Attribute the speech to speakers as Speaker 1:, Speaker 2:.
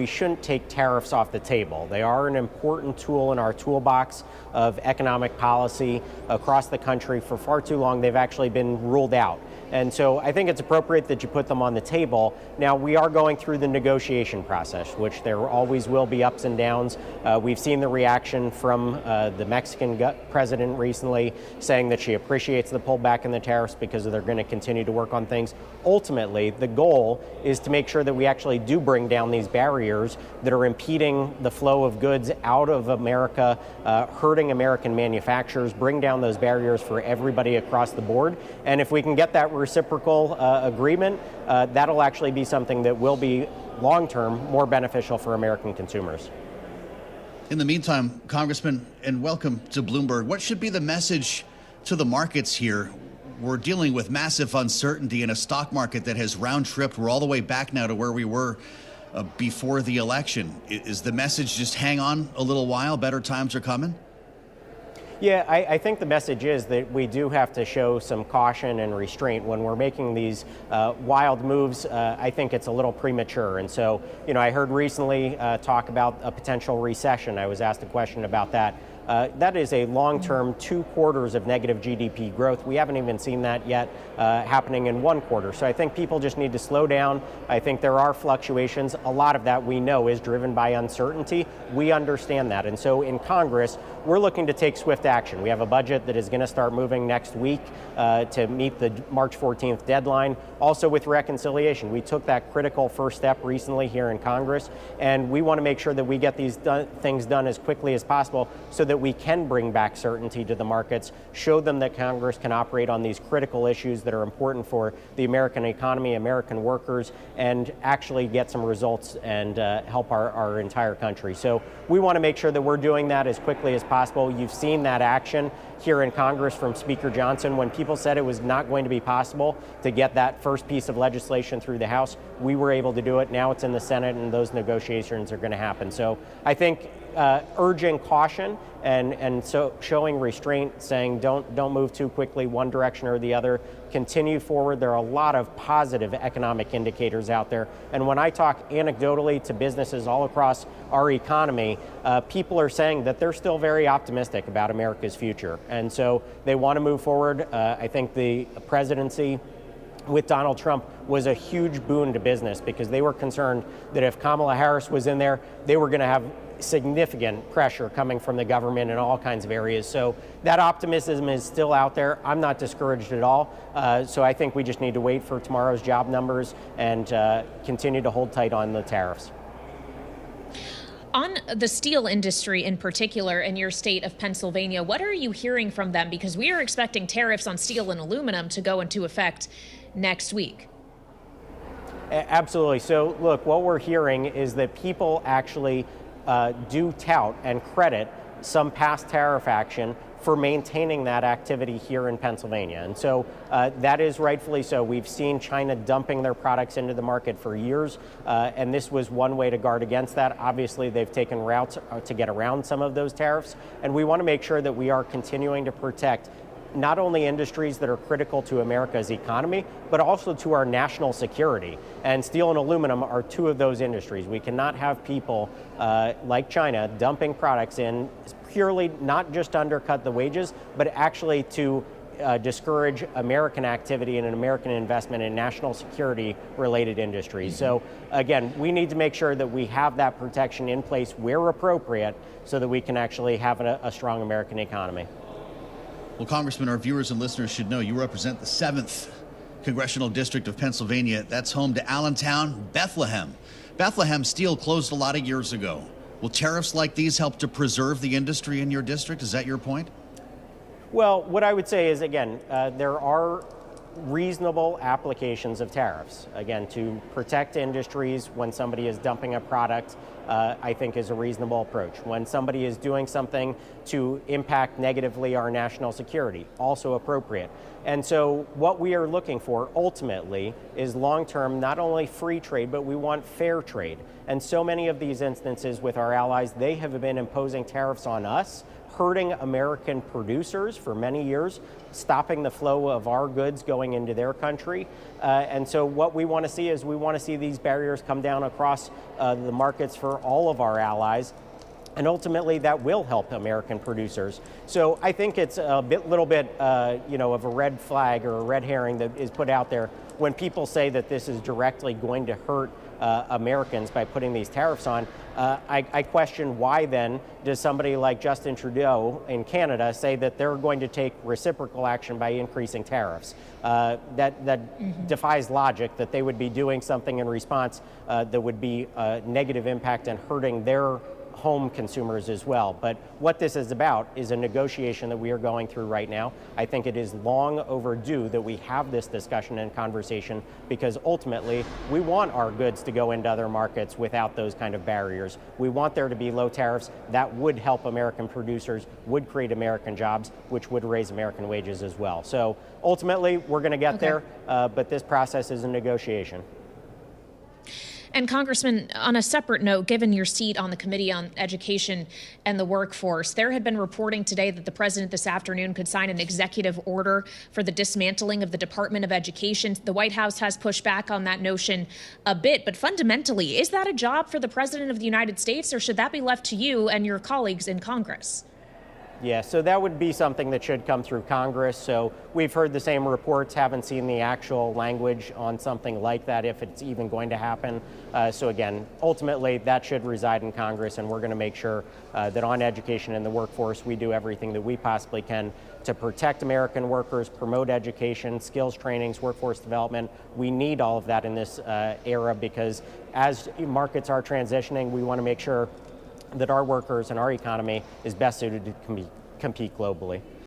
Speaker 1: We shouldn't take tariffs off the table. They are an important tool in our toolbox of economic policy across the country. For far too long, they've actually been ruled out. And so I think it's appropriate that you put them on the table. Now, we are going through the negotiation process, which there always will be ups and downs. We've seen the reaction from the Mexican president recently saying that she appreciates the pullback in the tariffs because they're going to continue to work on things. Ultimately, the goal is to make sure that we actually do bring down these barriers that are impeding the flow of goods out of America, hurting American manufacturers, bring down those barriers for everybody across the board. And if we can get that reciprocal agreement, that'll actually be something that will be long-term more beneficial for American consumers.
Speaker 2: In the meantime, Congressman, and welcome to Bloomberg, what should be the message to the markets here? We're dealing with massive uncertainty in a stock market that has round-tripped. We're all the way back now to where we were before the election. Is the message just hang on a little while, better times are coming?
Speaker 1: Yeah, I think the message is that we do have to show some caution and restraint when we're making these wild moves. I think it's a little premature. And so, I heard recently talk about a potential recession. I was asked a question about that. That is a long-term 2 quarters of negative GDP growth. We haven't even seen that yet happening in 1 quarter. So I think people just need to slow down. I think there are fluctuations. A lot of that we know is driven by uncertainty. We understand that. And so in Congress, we're looking to take swift action. We have a budget that is going to start moving next week to meet the March 14th deadline. Also with reconciliation, we took that critical first step recently here in Congress, and we want to make sure that we get these things done as quickly as possible so that we can bring back certainty to the markets, show them that Congress can operate on these critical issues that are important for the American economy, American workers, and actually get some results and help our entire country. So we want to make sure that we're doing that as quickly as possible. You've seen that action here in Congress from Speaker Johnson. When people said it was not going to be possible to get that first piece of legislation through the House, we were able to do it. Now it's in the Senate, and those negotiations are going to happen. So I think urging caution and so showing restraint, saying don't move too quickly one direction or the other, continue forward. There are a lot of positive economic indicators out there. And when I talk anecdotally to businesses all across our economy, people are saying that they're still very optimistic about America's future. And so they want to move forward. I think the presidency with Donald Trump was a huge boon to business because they were concerned that if Kamala Harris was in there, they were going to have significant pressure coming from the government in all kinds of areas. So that optimism is still out there. I'm not discouraged at all. So I think we just need to wait for tomorrow's job numbers and continue to hold tight on the tariffs.
Speaker 3: On the steel industry in particular in your state of Pennsylvania, what are you hearing from them? Because we are expecting tariffs on steel and aluminum to go into effect next week.
Speaker 1: Absolutely. So look, what we're hearing is that people actually do tout and credit some past tariff action for maintaining that activity here in Pennsylvania. And so that is rightfully so. We've seen China dumping their products into the market for years, and this was one way to guard against that. Obviously, they've taken routes to get around some of those tariffs, and we want to make sure that we are continuing to protect not only industries that are critical to America's economy, but also to our national security. And steel and aluminum are 2 of those industries. We cannot have people like China dumping products in purely not just to undercut the wages, but actually to discourage American activity and an American investment in national security related industries. So again, we need to make sure that we have that protection in place where appropriate so that we can actually have a strong American economy.
Speaker 2: Well, Congressman, our viewers and listeners should know you represent the 7th Congressional District of Pennsylvania. That's home to Allentown, Bethlehem. Bethlehem Steel closed a lot of years ago. Will tariffs like these help to preserve the industry in your district? Is that your point?
Speaker 1: Well, what I would say is, again, there are reasonable applications of tariffs. Again, to protect industries when somebody is dumping a product, I think is a reasonable approach. When somebody is doing something to impact negatively our national security, also appropriate. And so what we are looking for ultimately is long-term, not only free trade, but we want fair trade. And so many of these instances with our allies, they have been imposing tariffs on us, hurting American producers for many years, stopping the flow of our goods going into their country. And so what we want to see is we want to see these barriers come down across the markets for all of our allies. And ultimately, that will help American producers. So I think it's a little bit, of a red flag or a red herring that is put out there when people say that this is directly going to hurt Americans by putting these tariffs on. I question why then does somebody like Justin Trudeau in Canada say that they're going to take reciprocal action by increasing tariffs? That defies logic that they would be doing something in response that would be a negative impact and hurting their home consumers as well. But what this is about is a negotiation that we are going through right now. I think it is long overdue that we have this discussion and conversation because ultimately we want our goods to go into other markets without those kind of barriers. We want there to be low tariffs that would help American producers, would create American jobs, which would raise American wages as well. So ultimately we're going to get there, but this process is a negotiation.
Speaker 3: And Congressman, on a separate note, given your seat on the Committee on Education and the Workforce, there had been reporting today that the president this afternoon could sign an executive order for the dismantling of the Department of Education. The White House has pushed back on that notion a bit, but fundamentally, is that a job for the president of the United States, or should that be left to you and your colleagues in Congress?
Speaker 1: Yeah, so that would be something that should come through Congress. So we've heard the same reports, haven't seen the actual language on something like that, if it's even going to happen. So again, ultimately, that should reside in Congress, and we're going to make sure that on education and the workforce, we do everything that we possibly can to protect American workers, promote education, skills trainings, workforce development. We need all of that in this era because as markets are transitioning, we want to make sure that our workers and our economy is best suited to compete globally.